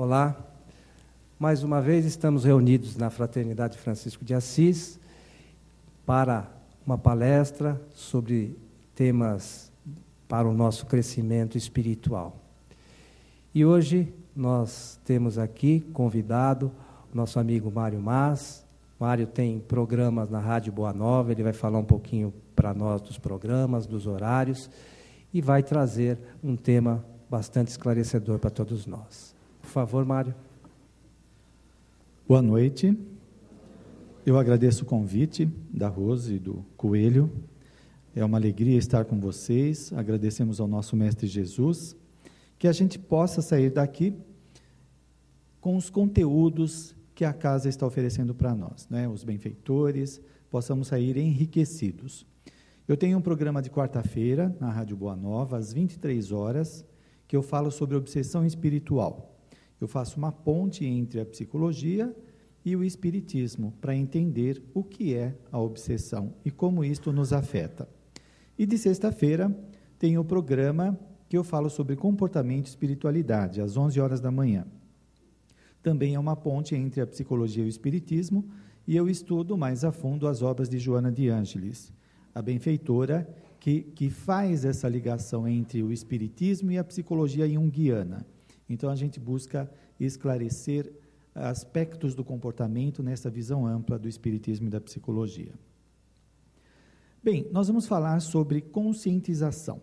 Olá, mais uma vez estamos reunidos na Fraternidade Francisco de Assis para uma palestra sobre temas para o nosso crescimento espiritual. E hoje nós temos aqui convidado o nosso amigo Mário Mas. Mário tem programas na Rádio Boa Nova, ele vai falar um pouquinho para nós dos programas, dos horários, e vai trazer um tema bastante esclarecedor para todos nós. Por favor, Mário. Boa noite. Eu agradeço o convite da Rose e do Coelho. É uma alegria estar com vocês. Agradecemos ao nosso Mestre Jesus, que a gente possa sair daqui com os conteúdos que a casa está oferecendo para nós, né? Os benfeitores, possamos sair enriquecidos. Eu tenho um programa de quarta-feira na Rádio Boa Nova, às 23 horas, que eu falo sobre obsessão espiritual. Eu faço uma ponte entre a psicologia e o espiritismo, para entender o que é a obsessão e como isto nos afeta. E de sexta-feira tem o programa que eu falo sobre comportamento e espiritualidade, às 11 horas da manhã. Também é uma ponte entre a psicologia e o espiritismo, e eu estudo mais a fundo as obras de Joana de Ângeles, a benfeitora que faz essa ligação entre o espiritismo e a psicologia junguiana. Então, a gente busca esclarecer aspectos do comportamento nessa visão ampla do espiritismo e da psicologia. Bem, nós vamos falar sobre conscientização.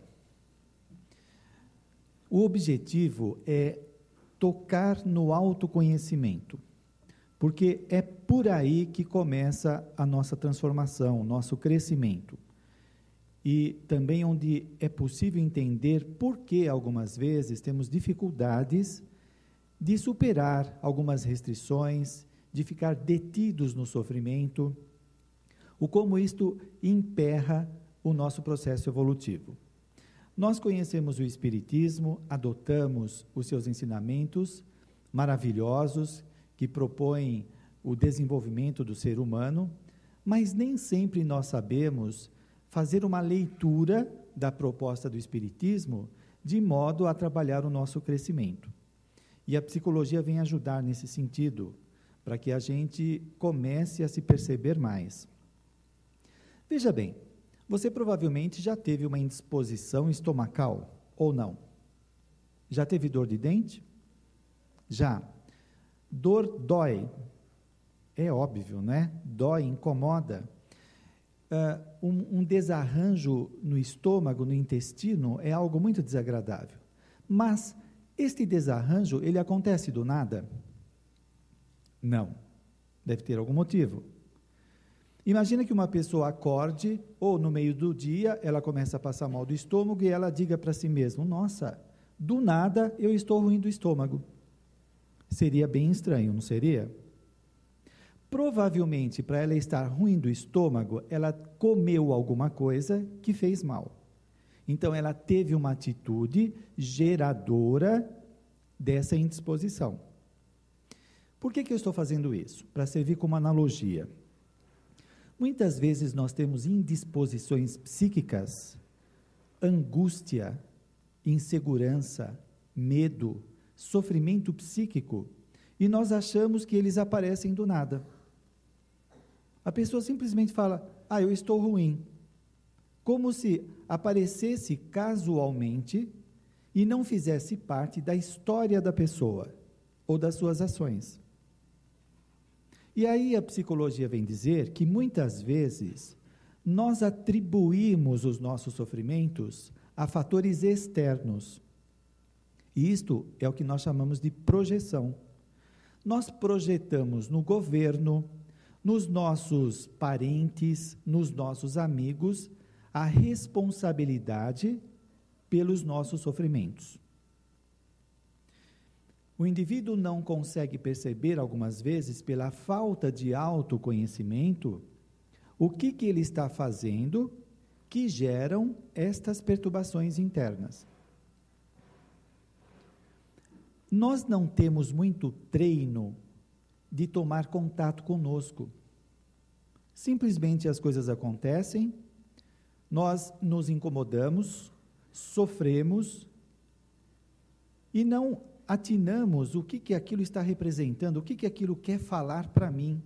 O objetivo é tocar no autoconhecimento, porque é por aí que começa a nossa transformação, o nosso crescimento. E também onde é possível entender por que algumas vezes temos dificuldades de superar algumas restrições, de ficar detidos no sofrimento, o como isto emperra o nosso processo evolutivo. Nós conhecemos o Espiritismo, adotamos os seus ensinamentos maravilhosos, que propõem o desenvolvimento do ser humano, mas nem sempre nós sabemos fazer uma leitura da proposta do Espiritismo de modo a trabalhar o nosso crescimento. E a psicologia vem ajudar nesse sentido, para que a gente comece a se perceber mais. Veja bem, você provavelmente já teve uma indisposição estomacal, ou não? Já teve dor de dente? Já. Dor dói. É óbvio, né? Dói, incomoda. Um desarranjo no estômago, no intestino, é algo muito desagradável. Mas este desarranjo, ele acontece do nada? Não. Deve ter algum motivo. Imagina que uma pessoa acorde, ou no meio do dia, ela começa a passar mal do estômago, e ela diga para si mesma: nossa, do nada eu estou ruim do estômago. Seria bem estranho, não seria? Provavelmente, para ela estar ruim do estômago, ela comeu alguma coisa que fez mal. Então, ela teve uma atitude geradora dessa indisposição. Por que eu estou fazendo isso? Para servir como analogia. Muitas vezes nós temos indisposições psíquicas, angústia, insegurança, medo, sofrimento psíquico, e nós achamos que eles aparecem do nada. A pessoa simplesmente fala: eu estou ruim. Como se aparecesse casualmente e não fizesse parte da história da pessoa ou das suas ações. E aí a psicologia vem dizer que muitas vezes nós atribuímos os nossos sofrimentos a fatores externos. E isto é o que nós chamamos de projeção. Nós projetamos no governo, nos nossos parentes, nos nossos amigos, a responsabilidade pelos nossos sofrimentos. O indivíduo não consegue perceber, algumas vezes, pela falta de autoconhecimento, o que ele está fazendo que geram estas perturbações internas. Nós não temos muito treino de tomar contato conosco. Simplesmente as coisas acontecem, nós nos incomodamos, sofremos, e não atinamos o que aquilo está representando, o que aquilo quer falar para mim,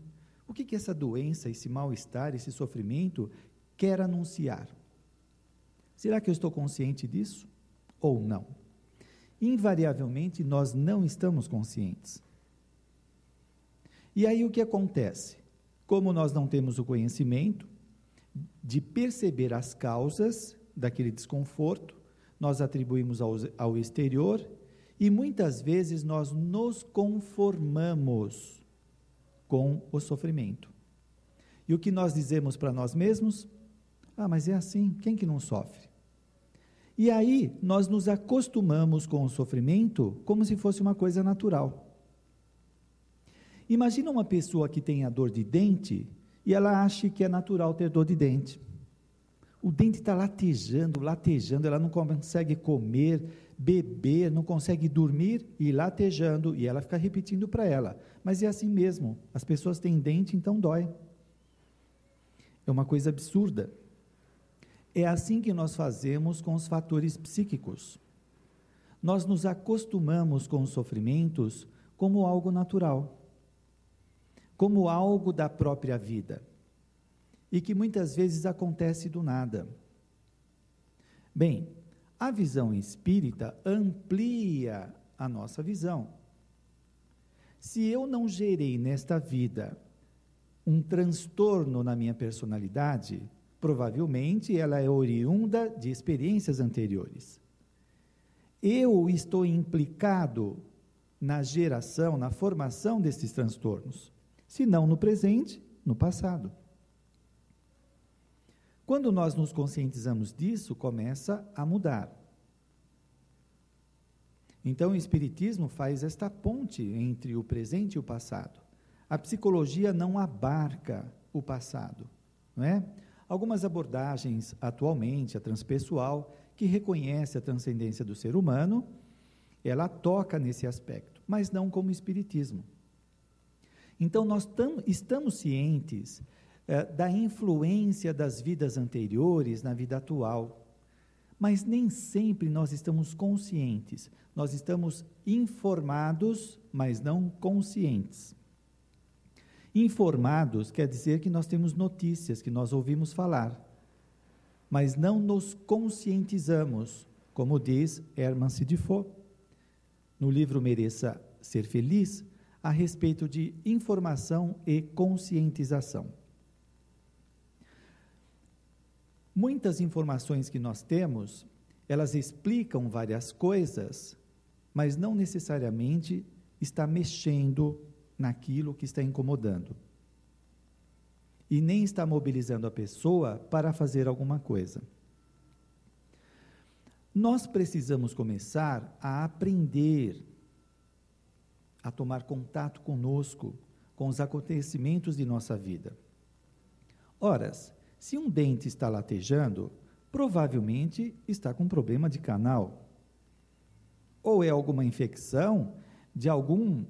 o que essa doença, esse mal-estar, esse sofrimento quer anunciar. Será que eu estou consciente disso ou não? Invariavelmente, nós não estamos conscientes. E aí o que acontece? Como nós não temos o conhecimento de perceber as causas daquele desconforto, nós atribuímos ao exterior e muitas vezes nós nos conformamos com o sofrimento. E o que nós dizemos para nós mesmos? Mas é assim, quem que não sofre? E aí nós nos acostumamos com o sofrimento como se fosse uma coisa natural. Imagina uma pessoa que tem a dor de dente e ela acha que é natural ter dor de dente. O dente está latejando, ela não consegue comer, beber, não consegue dormir e latejando, e ela fica repetindo para ela, mas é assim mesmo, as pessoas têm dente, então dói. É uma coisa absurda. É assim que nós fazemos com os fatores psíquicos. Nós nos acostumamos com os sofrimentos como algo natural, como algo da própria vida, e que muitas vezes acontece do nada. Bem, a visão espírita amplia a nossa visão. Se eu não gerei nesta vida um transtorno na minha personalidade, provavelmente ela é oriunda de experiências anteriores. Eu estou implicado na geração, na formação desses transtornos, se não no presente, no passado. Quando nós nos conscientizamos disso, começa a mudar. Então, o Espiritismo faz esta ponte entre o presente e o passado. A psicologia não abarca o passado, não é? Algumas abordagens atualmente, a transpessoal, que reconhece a transcendência do ser humano, ela toca nesse aspecto, mas não como o Espiritismo. Então, nós estamos cientes da influência das vidas anteriores na vida atual, mas nem sempre nós estamos conscientes, nós estamos informados, mas não conscientes. Informados quer dizer que nós temos notícias, que nós ouvimos falar, mas não nos conscientizamos, como diz Hermann Sidifo, no livro Mereça Ser Feliz, a respeito de informação e conscientização. Muitas informações que nós temos, elas explicam várias coisas, mas não necessariamente está mexendo naquilo que está incomodando. E nem está mobilizando a pessoa para fazer alguma coisa. Nós precisamos começar a aprender a tomar contato conosco, com os acontecimentos de nossa vida. Ora, se um dente está latejando, provavelmente está com problema de canal. Ou é alguma infecção de algum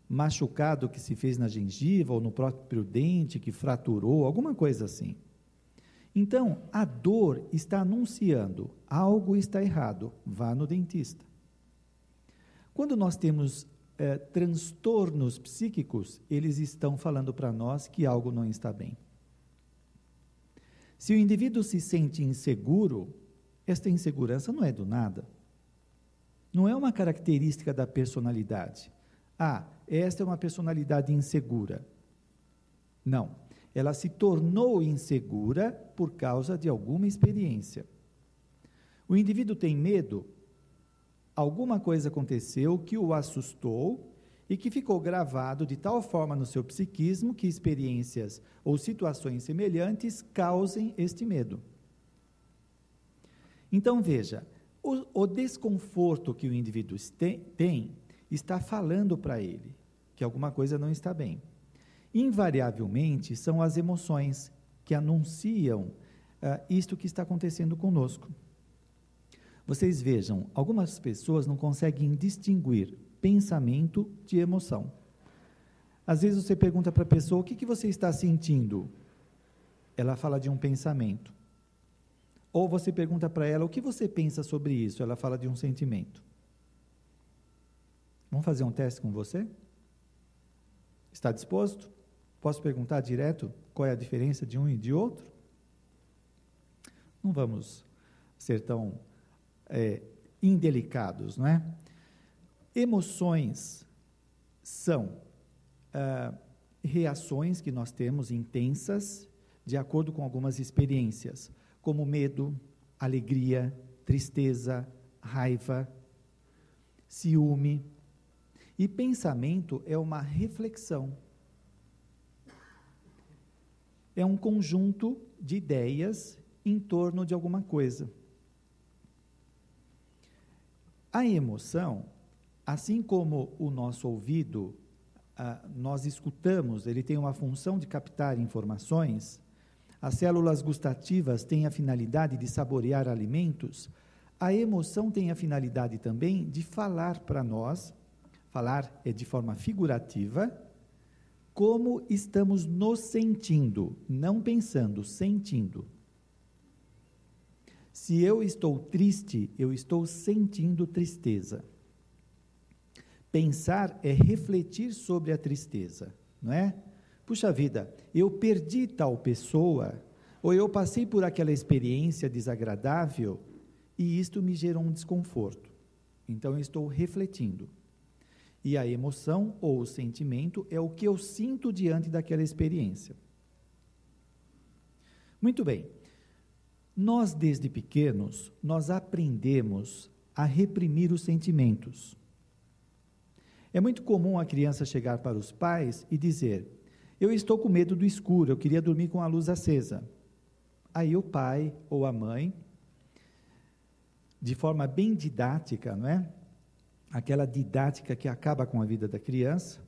machucado que se fez na gengiva ou no próprio dente que fraturou, alguma coisa assim. Então, a dor está anunciando, algo está errado, vá no dentista. Quando nós temos transtornos psíquicos, eles estão falando para nós que algo não está bem. Se o indivíduo se sente inseguro, esta insegurança não é do nada. Não é uma característica da personalidade. Esta é uma personalidade insegura. Não. Ela se tornou insegura por causa de alguma experiência. O indivíduo tem medo, alguma coisa aconteceu que o assustou e que ficou gravado de tal forma no seu psiquismo que experiências ou situações semelhantes causem este medo. Então, veja, o desconforto que o indivíduo tem está falando para ele que alguma coisa não está bem. Invariavelmente, são as emoções que anunciam isto que está acontecendo conosco. Vocês vejam, algumas pessoas não conseguem distinguir pensamento de emoção. Às vezes você pergunta para a pessoa, o que você está sentindo? Ela fala de um pensamento. Ou você pergunta para ela, o que você pensa sobre isso? Ela fala de um sentimento. Vamos fazer um teste com você? Está disposto? Posso perguntar direto qual é a diferença de um e de outro? Não vamos ser tão indelicados, não é? Emoções são reações que nós temos intensas de acordo com algumas experiências, como medo, alegria, tristeza, raiva, ciúme. E pensamento é uma reflexão. É um conjunto de ideias em torno de alguma coisa. A emoção, assim como o nosso ouvido, nós escutamos, ele tem uma função de captar informações, as células gustativas têm a finalidade de saborear alimentos, a emoção tem a finalidade também de falar para nós, falar é de forma figurativa, como estamos nos sentindo, não pensando, sentindo. Se eu estou triste, eu estou sentindo tristeza. Pensar é refletir sobre a tristeza, não é? Puxa vida, eu perdi tal pessoa, ou eu passei por aquela experiência desagradável, e isto me gerou um desconforto. Então eu estou refletindo. E a emoção ou o sentimento é o que eu sinto diante daquela experiência. Muito bem. Nós, desde pequenos, nós aprendemos a reprimir os sentimentos. É muito comum a criança chegar para os pais e dizer: eu estou com medo do escuro, eu queria dormir com a luz acesa. Aí o pai ou a mãe, de forma bem didática, não é? Aquela didática que acaba com a vida da criança,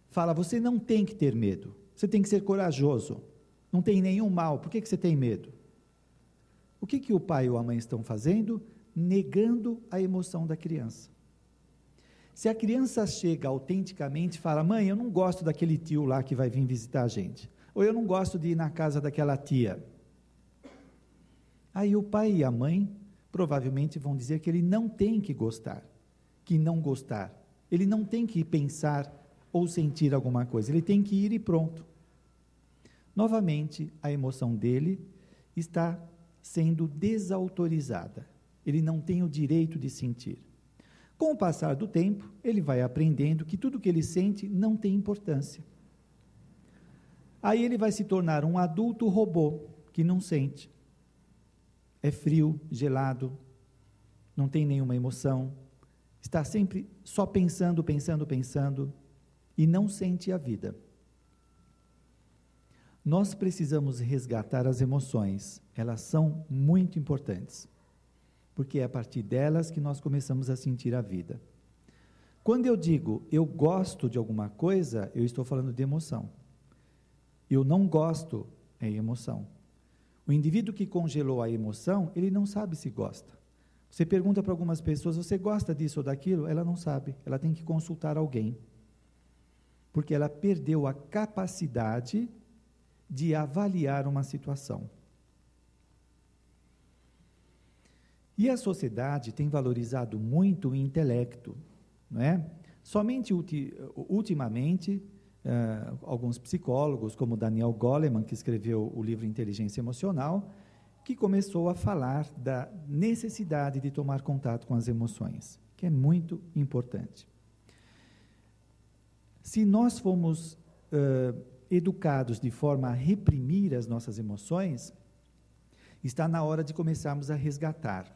fala: você não tem que ter medo, você tem que ser corajoso, não tem nenhum mal, por que você tem medo? O que o pai ou a mãe estão fazendo? Negando a emoção da criança. Se a criança chega autenticamente e fala: mãe, eu não gosto daquele tio lá que vai vir visitar a gente, ou eu não gosto de ir na casa daquela tia, aí o pai e a mãe provavelmente vão dizer que ele não tem que gostar, que não gostar, ele não tem que pensar ou sentir alguma coisa, ele tem que ir e pronto. Novamente, a emoção dele está sendo desautorizada, ele não tem o direito de sentir. Com o passar do tempo, ele vai aprendendo que tudo que ele sente não tem importância. Aí ele vai se tornar um adulto robô, que não sente. É frio, gelado, não tem nenhuma emoção, está sempre só pensando, e não sente a vida. Nós precisamos resgatar as emoções, elas são muito importantes, porque é a partir delas que nós começamos a sentir a vida. Quando eu digo eu gosto de alguma coisa, eu estou falando de emoção. Eu não gosto é emoção. O indivíduo que congelou a emoção, ele não sabe se gosta. Você pergunta para algumas pessoas: você gosta disso ou daquilo? Ela não sabe, ela tem que consultar alguém. Porque ela perdeu a capacidade de avaliar uma situação. E a sociedade tem valorizado muito o intelecto, não é? Somente ultimamente, alguns psicólogos, como Daniel Goleman, que escreveu o livro Inteligência Emocional, que começou a falar da necessidade de tomar contato com as emoções, que é muito importante. Se nós formos educados de forma a reprimir as nossas emoções, está na hora de começarmos a resgatar.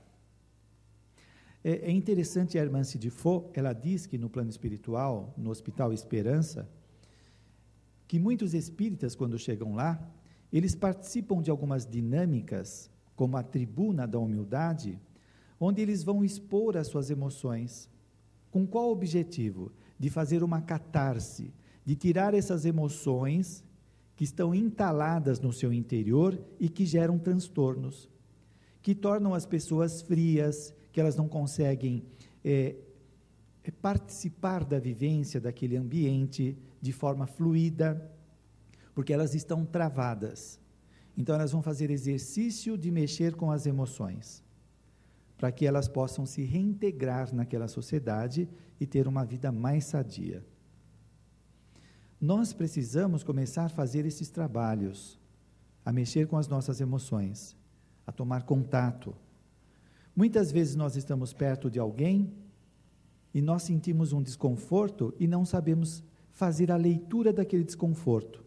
É interessante, a irmã Cidifo, ela diz que no plano espiritual, no Hospital Esperança, que muitos espíritas, quando chegam lá, eles participam de algumas dinâmicas, como a tribuna da humildade, onde eles vão expor as suas emoções. Com qual objetivo? De fazer uma catarse, de tirar essas emoções que estão entaladas no seu interior e que geram transtornos, que tornam as pessoas frias, que elas não conseguem participar da vivência daquele ambiente de forma fluida, porque elas estão travadas. Então elas vão fazer exercício de mexer com as emoções. para que elas possam se reintegrar naquela sociedade e ter uma vida mais sadia. Nós precisamos começar a fazer esses trabalhos, a mexer com as nossas emoções, a tomar contato. Muitas vezes nós estamos perto de alguém e nós sentimos um desconforto e não sabemos fazer a leitura daquele desconforto.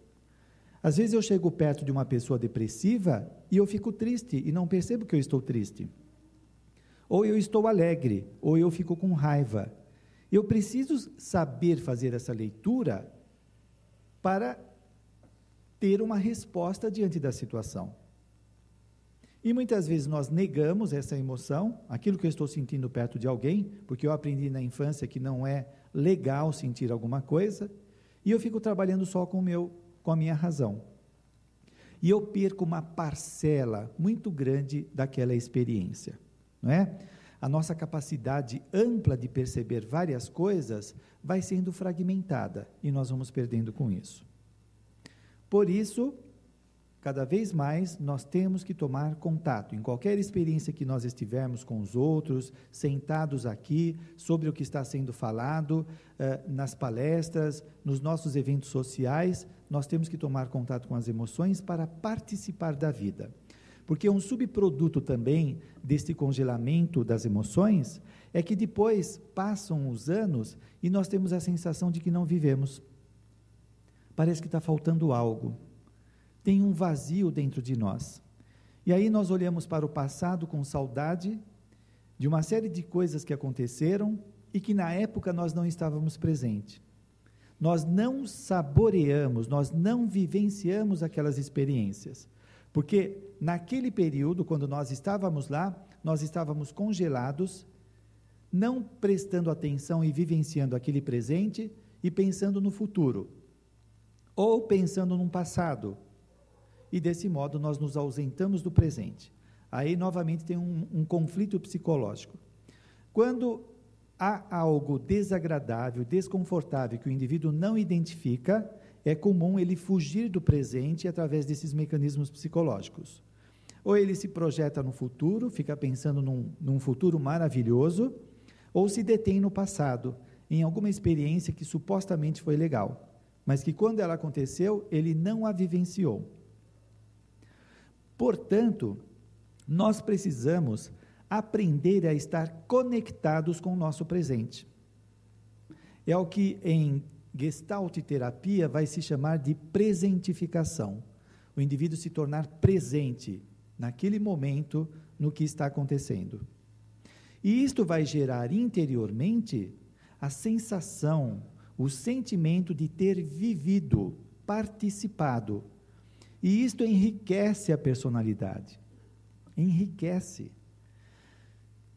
Às vezes eu chego perto de uma pessoa depressiva e eu fico triste e não percebo que eu estou triste. Ou eu estou alegre, ou eu fico com raiva. Eu preciso saber fazer essa leitura para ter uma resposta diante da situação. E muitas vezes nós negamos essa emoção, aquilo que eu estou sentindo perto de alguém, porque eu aprendi na infância que não é legal sentir alguma coisa, e eu fico trabalhando só com a minha razão. E eu perco uma parcela muito grande daquela experiência, não é? A nossa capacidade ampla de perceber várias coisas vai sendo fragmentada, e nós vamos perdendo com isso. Por isso, cada vez mais nós temos que tomar contato, em qualquer experiência que nós estivermos com os outros, sentados aqui, sobre o que está sendo falado, nas palestras, nos nossos eventos sociais, nós temos que tomar contato com as emoções para participar da vida. Porque um subproduto também deste congelamento das emoções é que depois passam os anos e nós temos a sensação de que não vivemos. Parece que está faltando algo. Tem um vazio dentro de nós. E aí nós olhamos para o passado com saudade de uma série de coisas que aconteceram e que na época nós não estávamos presentes. Nós não saboreamos, nós não vivenciamos aquelas experiências. Porque naquele período, quando nós estávamos lá, nós estávamos congelados, não prestando atenção e vivenciando aquele presente e pensando no futuro, ou pensando num passado. E desse modo nós nos ausentamos do presente. Aí novamente tem um conflito psicológico. Quando há algo desagradável, desconfortável que o indivíduo não identifica, é comum ele fugir do presente através desses mecanismos psicológicos. Ou ele se projeta no futuro, fica pensando num futuro maravilhoso, ou se detém no passado, em alguma experiência que supostamente foi legal, mas que quando ela aconteceu, ele não a vivenciou. Portanto, nós precisamos aprender a estar conectados com o nosso presente. É o que em Gestalt terapia vai se chamar de presentificação. O indivíduo se tornar presente naquele momento no que está acontecendo. E isto vai gerar interiormente a sensação, o sentimento de ter vivido, participado. E isto enriquece a personalidade. Enriquece.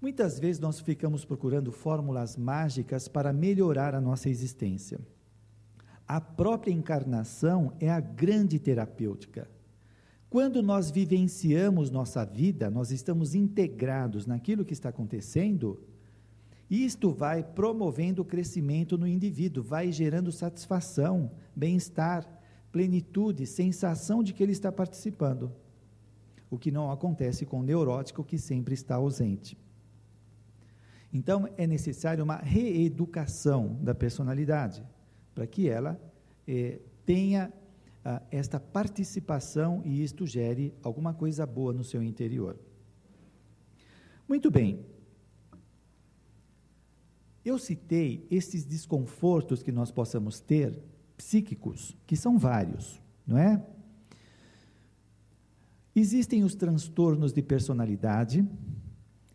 Muitas vezes nós ficamos procurando fórmulas mágicas para melhorar a nossa existência. A própria encarnação é a grande terapêutica. Quando nós vivenciamos nossa vida, nós estamos integrados naquilo que está acontecendo, isto vai promovendo o crescimento no indivíduo, vai gerando satisfação, bem-estar, plenitude, sensação de que ele está participando. O que não acontece com o neurótico, que sempre está ausente. Então, é necessário uma reeducação da personalidade, para que ela tenha esta participação e isto gere alguma coisa boa no seu interior. Muito bem. Eu citei esses desconfortos que nós possamos ter, psíquicos, que são vários, não é? Existem os transtornos de personalidade,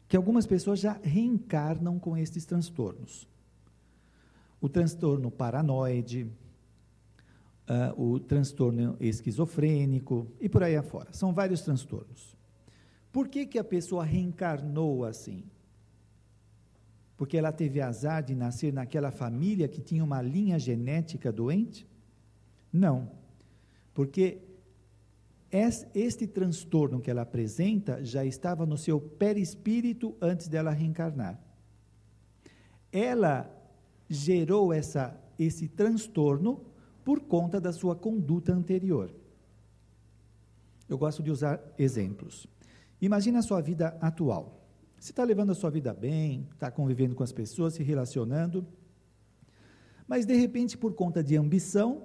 que algumas pessoas já reencarnam com esses transtornos. O transtorno paranoide, o transtorno esquizofrênico e por aí afora. São vários transtornos. Por que a pessoa reencarnou assim? Porque ela teve azar de nascer naquela família que tinha uma linha genética doente? Não. Porque este transtorno que ela apresenta já estava no seu perispírito antes dela reencarnar. Ela gerou esse transtorno por conta da sua conduta anterior. Eu gosto de usar exemplos. Imagina a sua vida atual. Você está levando a sua vida bem, está convivendo com as pessoas, se relacionando, mas de repente, por conta de ambição,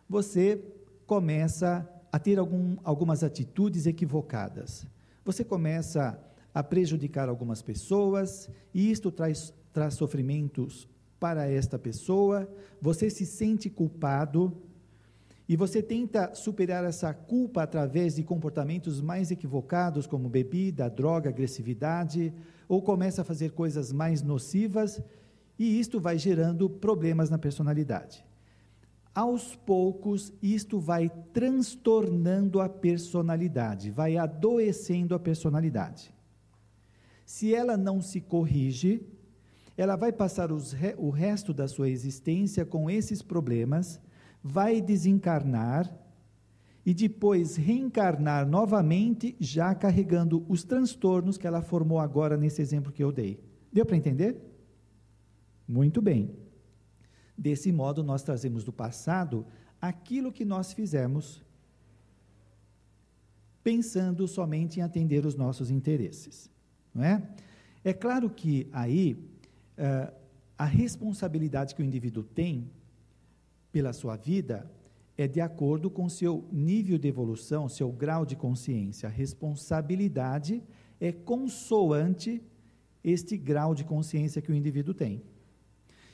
você começa a ter algumas atitudes equivocadas. Você começa a prejudicar algumas pessoas, e isto traz sofrimentos para esta pessoa, você se sente culpado, e você tenta superar essa culpa através de comportamentos mais equivocados, como bebida, droga, agressividade, ou começa a fazer coisas mais nocivas, e isto vai gerando problemas na personalidade. Aos poucos, isto vai transtornando a personalidade, vai adoecendo a personalidade. Se ela não se corrige, ela vai passar o resto da sua existência com esses problemas, vai desencarnar e depois reencarnar novamente, já carregando os transtornos que ela formou agora nesse exemplo que eu dei. Deu para entender? Muito bem. Desse modo, nós trazemos do passado aquilo que nós fizemos, pensando somente em atender os nossos interesses, não é? É claro que aí, a responsabilidade que o indivíduo tem pela sua vida é de acordo com o seu nível de evolução, seu grau de consciência. A responsabilidade é consoante este grau de consciência que o indivíduo tem.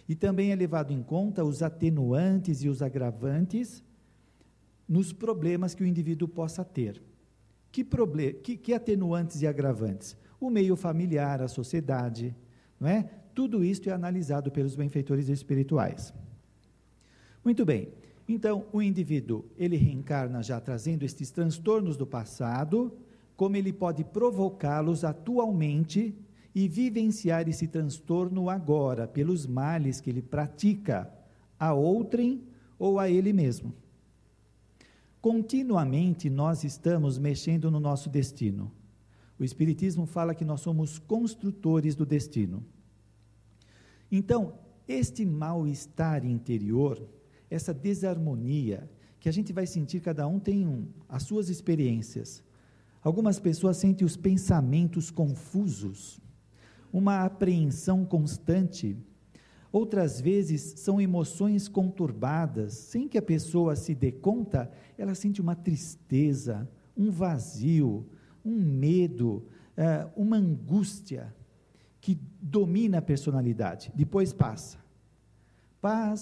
E também é levado em conta os atenuantes e os agravantes nos problemas que o indivíduo possa ter. Que atenuantes e agravantes? O meio familiar, a sociedade, não é? Tudo isso é analisado pelos benfeitores espirituais. Muito bem, então o indivíduo, ele reencarna já trazendo estes transtornos do passado, como ele pode provocá-los atualmente e vivenciar esse transtorno agora, pelos males que ele pratica a outrem ou a ele mesmo. Continuamente nós estamos mexendo no nosso destino. O Espiritismo fala que nós somos construtores do destino. Então, este mal-estar interior, essa desarmonia, que a gente vai sentir, cada um tem as suas experiências. Algumas pessoas sentem os pensamentos confusos, uma apreensão constante. Outras vezes são emoções conturbadas, sem que a pessoa se dê conta, ela sente uma tristeza, um vazio, um medo, uma angústia que domina a personalidade. Depois passa,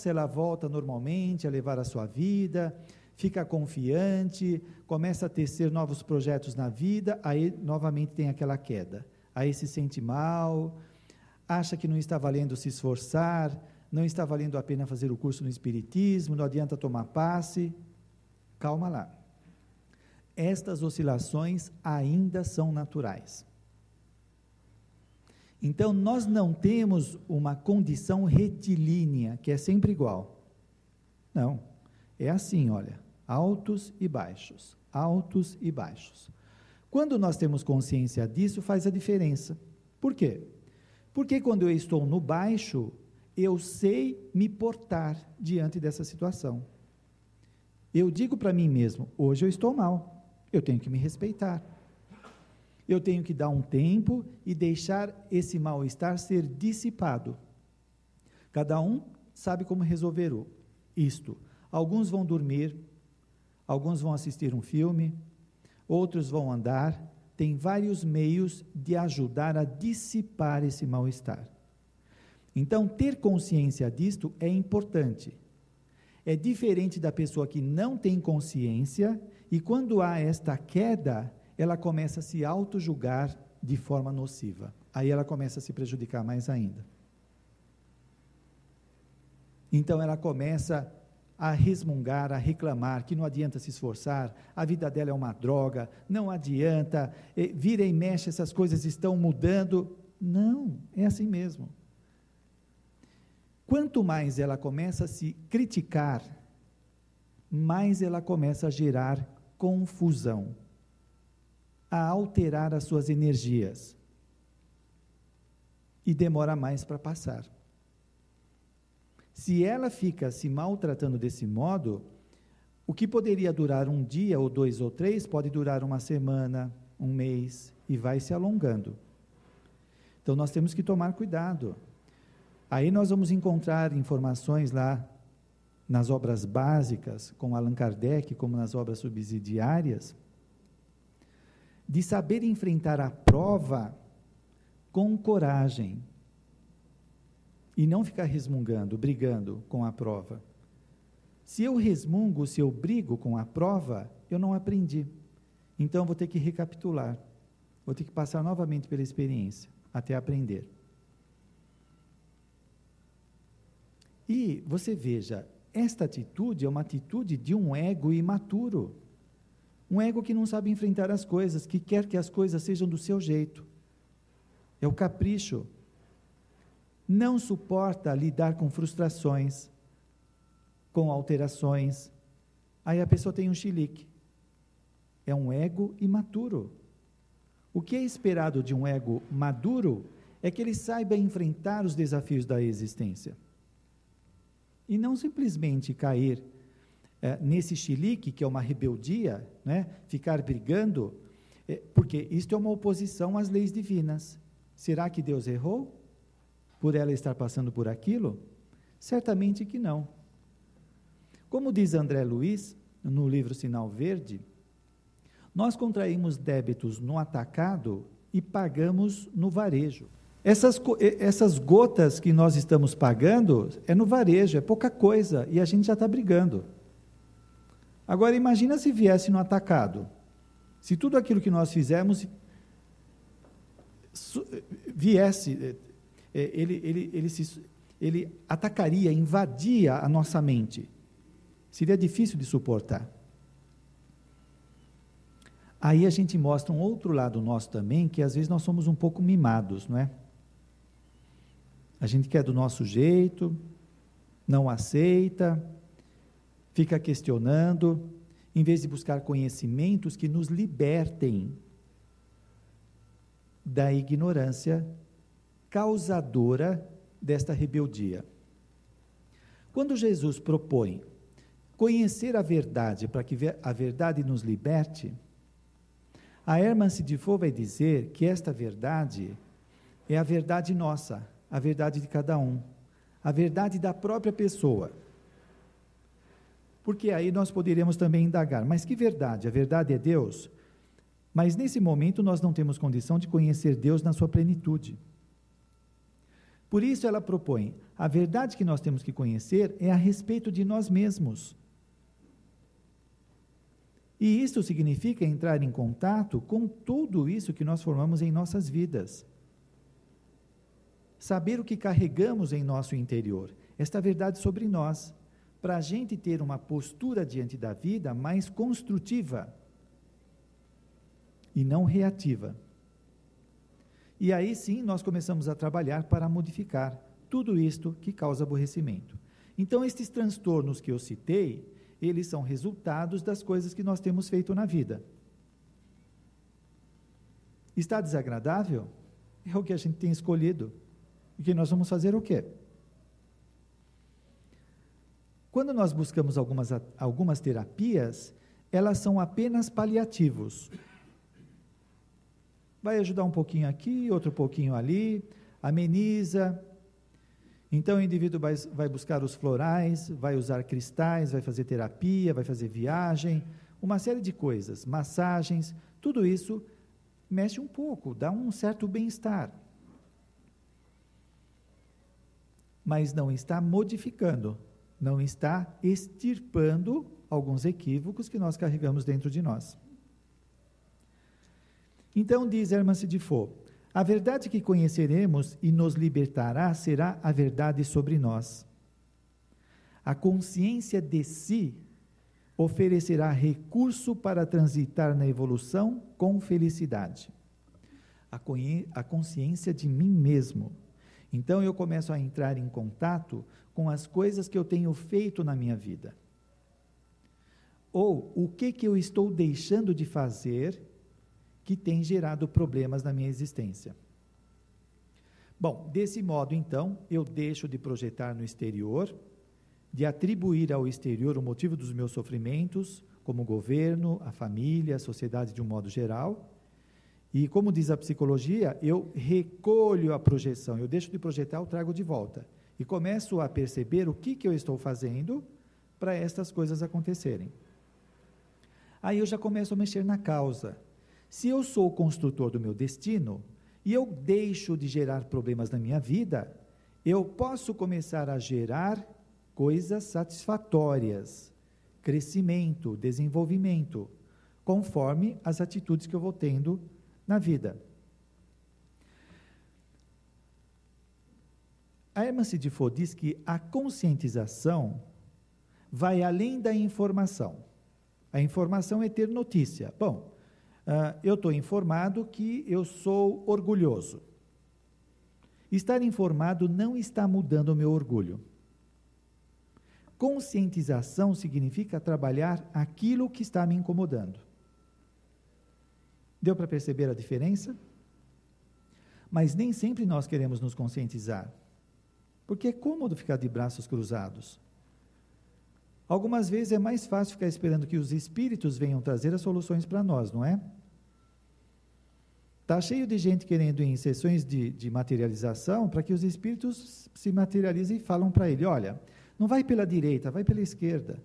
ela volta normalmente a levar a sua vida, fica confiante, começa a tecer novos projetos na vida, aí novamente tem aquela queda, aí se sente mal, acha que não está valendo se esforçar, não está valendo a pena fazer o curso no Espiritismo, não adianta tomar passe. Calma lá. Estas oscilações ainda são naturais. Então, nós não temos uma condição retilínea, que é sempre igual. Não, é assim, olha, altos e baixos, altos e baixos. Quando nós temos consciência disso, faz a diferença. Por quê? Porque quando eu estou no baixo, eu sei me portar diante dessa situação. Eu digo para mim mesmo, hoje eu estou mal, eu tenho que me respeitar. Eu tenho que dar um tempo e deixar esse mal-estar ser dissipado. Cada um sabe como resolver isto. Alguns vão dormir, alguns vão assistir um filme, outros vão andar. Tem vários meios de ajudar a dissipar esse mal-estar. Então, ter consciência disto é importante. É diferente da pessoa que não tem consciência e quando há esta queda, ela começa a se auto-julgar de forma nociva. Aí ela começa a se prejudicar mais ainda. Então ela começa a resmungar, a reclamar, que não adianta se esforçar, a vida dela é uma droga, não adianta, vira e mexe, essas coisas estão mudando. Não, é assim mesmo. Quanto mais ela começa a se criticar, mais ela começa a gerar confusão, a alterar as suas energias, e demora mais para passar. Se ela fica se maltratando desse modo, o que poderia durar um dia, ou 2 ou 3, pode durar uma semana, um mês, e vai se alongando. Então, nós temos que tomar cuidado. Aí nós vamos encontrar informações lá nas obras básicas, com Allan Kardec, como nas obras subsidiárias, de saber enfrentar a prova com coragem e não ficar resmungando, brigando com a prova. Se eu resmungo, se eu brigo com a prova, eu não aprendi. Então, vou ter que recapitular, vou ter que passar novamente pela experiência, até aprender. E você veja, esta atitude é uma atitude de um ego imaturo, um ego que não sabe enfrentar as coisas, que quer que as coisas sejam do seu jeito, é o capricho, não suporta lidar com frustrações, com alterações, aí a pessoa tem um chilique, é um ego imaturo. O que é esperado de um ego maduro é que ele saiba enfrentar os desafios da existência, e não simplesmente cair nesse chilique, que é uma rebeldia, né? Ficar brigando, porque isto é uma oposição às leis divinas. Será que Deus errou por ela estar passando por aquilo? Certamente que não. Como diz André Luiz, no livro Sinal Verde, nós contraímos débitos no atacado e pagamos no varejo. Essas gotas que nós estamos pagando é no varejo, é pouca coisa, e a gente já está brigando. Agora, imagina se viesse no atacado. Se tudo aquilo que nós fizemos viesse, ele atacaria, invadia a nossa mente. Seria difícil de suportar. Aí a gente mostra um outro lado nosso também, que às vezes nós somos um pouco mimados, não é? A gente quer do nosso jeito, não aceita, fica questionando, em vez de buscar conhecimentos que nos libertem da ignorância causadora desta rebeldia. Quando Jesus propõe conhecer a verdade para que a verdade nos liberte, a Hermann de Foucault vai dizer que esta verdade é a verdade nossa, a verdade de cada um, a verdade da própria pessoa. Porque aí nós poderíamos também indagar, mas que verdade? A verdade é Deus? Mas nesse momento nós não temos condição de conhecer Deus na sua plenitude. Por isso ela propõe, a verdade que nós temos que conhecer é a respeito de nós mesmos. E isso significa entrar em contato com tudo isso que nós formamos em nossas vidas. Saber o que carregamos em nosso interior, esta verdade sobre nós, para a gente ter uma postura diante da vida mais construtiva e não reativa. E aí sim nós começamos a trabalhar para modificar tudo isto que causa aborrecimento. Então estes transtornos que eu citei, eles são resultados das coisas que nós temos feito na vida. Está desagradável? É o que a gente tem escolhido. E que nós vamos fazer o quê? Quando nós buscamos algumas terapias, elas são apenas paliativos. Vai ajudar um pouquinho aqui, outro pouquinho ali, ameniza. Então o indivíduo vai buscar os florais, vai usar cristais, vai fazer terapia, vai fazer viagem, uma série de coisas, massagens, tudo isso mexe um pouco, dá um certo bem-estar. Mas não está modificando, não está extirpando alguns equívocos que nós carregamos dentro de nós. Então, diz Hermann de Foucault, a verdade que conheceremos e nos libertará será a verdade sobre nós. A consciência de si oferecerá recurso para transitar na evolução com felicidade. A consciência de mim mesmo. Então eu começo a entrar em contato com as coisas que eu tenho feito na minha vida. Ou o que eu estou deixando de fazer que tem gerado problemas na minha existência. Bom, desse modo então, eu deixo de projetar no exterior, de atribuir ao exterior o motivo dos meus sofrimentos, como o governo, a família, a sociedade de um modo geral, E como diz a psicologia, eu recolho a projeção, eu deixo de projetar, eu trago de volta. E começo a perceber o que eu estou fazendo para estas coisas acontecerem. Aí eu já começo a mexer na causa. Se eu sou o construtor do meu destino, e eu deixo de gerar problemas na minha vida, eu posso começar a gerar coisas satisfatórias, crescimento, desenvolvimento, conforme as atitudes que eu vou tendo na vida. A Hermance de Faux diz que a conscientização vai além da informação. A informação é ter notícia. Bom, eu estou informado que eu sou orgulhoso. Estar informado não está mudando o meu orgulho. Conscientização significa trabalhar aquilo que está me incomodando. Deu para perceber a diferença? Mas nem sempre nós queremos nos conscientizar, porque é cômodo ficar de braços cruzados. Algumas vezes é mais fácil ficar esperando que os espíritos venham trazer as soluções para nós, não é? Está cheio de gente querendo ir em sessões de materialização para que os espíritos se materializem e falam para ele, olha, não vai pela direita, vai pela esquerda.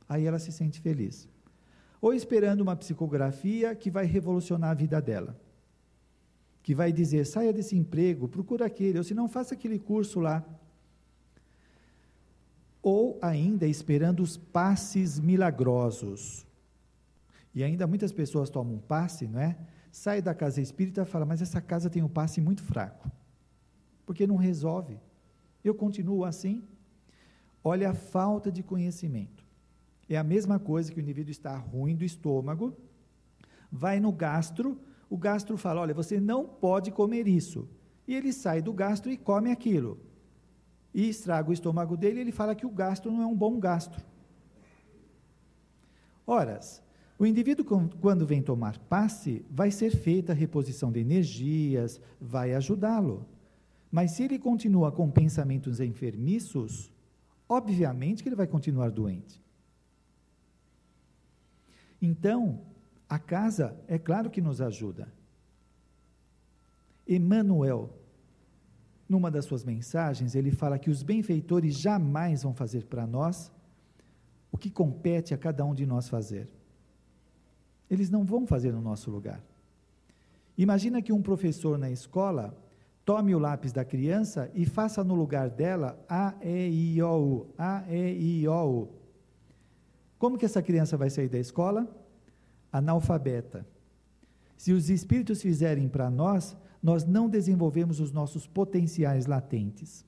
Aí ela se sente feliz. Ou esperando uma psicografia que vai revolucionar a vida dela. Que vai dizer, saia desse emprego, procura aquele, ou se não, faça aquele curso lá. Ou ainda esperando os passes milagrosos. E ainda muitas pessoas tomam um passe, não é? Sai da casa espírita e fala, mas essa casa tem um passe muito fraco. Porque não resolve. Eu continuo assim. Olha a falta de conhecimento. É a mesma coisa que o indivíduo está ruim do estômago, vai no gastro, o gastro fala, olha, você não pode comer isso. E ele sai do gastro e come aquilo. E estraga o estômago dele, e ele fala que o gastro não é um bom gastro. Ora, o indivíduo, quando vem tomar passe, vai ser feita a reposição de energias, vai ajudá-lo. Mas se ele continua com pensamentos enfermiços, obviamente que ele vai continuar doente. Então, a casa, é claro que nos ajuda. Emmanuel, numa das suas mensagens, ele fala que os benfeitores jamais vão fazer para nós o que compete a cada um de nós fazer. Eles não vão fazer no nosso lugar. Imagina que um professor na escola tome o lápis da criança e faça no lugar dela A, E, I, O, U, A, E, I, O, U. Como que essa criança vai sair da escola? Analfabeta. Se os espíritos fizerem para nós, nós não desenvolvemos os nossos potenciais latentes.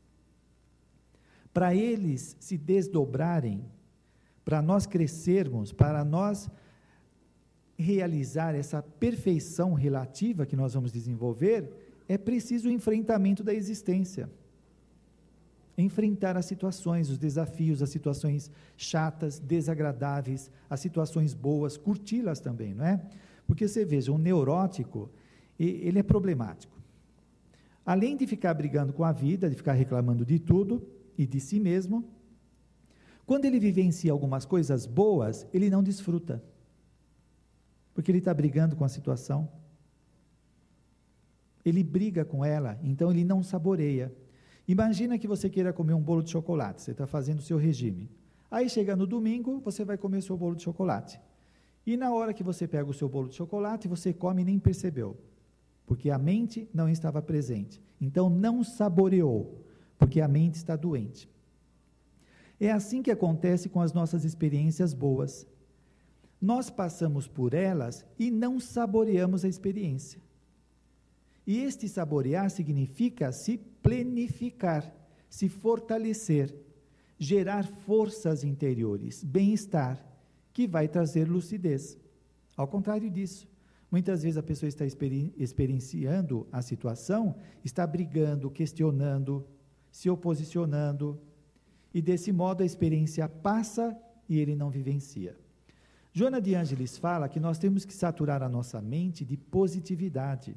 Para eles se desdobrarem, para nós crescermos, para nós realizar essa perfeição relativa que nós vamos desenvolver, é preciso o enfrentamento da existência. Enfrentar as situações, os desafios, as situações chatas, desagradáveis, as situações boas, curti-las também, não é? Porque você veja, um neurótico, ele é problemático. Além de ficar brigando com a vida, de ficar reclamando de tudo e de si mesmo, quando ele vivencia algumas coisas boas, ele não desfruta. Porque ele está brigando com a situação. Ele briga com ela, então ele não saboreia. Imagina que você queira comer um bolo de chocolate, você está fazendo o seu regime. Aí chega no domingo, você vai comer o seu bolo de chocolate. E na hora que você pega o seu bolo de chocolate, você come e nem percebeu. Porque a mente não estava presente. Então não saboreou, porque a mente está doente. É assim que acontece com as nossas experiências boas. Nós passamos por elas e não saboreamos a experiência. E este saborear significa se plenificar, se fortalecer, gerar forças interiores, bem-estar, que vai trazer lucidez. Ao contrário disso, muitas vezes a pessoa está experienciando a situação, está brigando, questionando, se oposicionando, e desse modo a experiência passa e ele não vivencia. Joana de Ângeles fala que nós temos que saturar a nossa mente de positividade.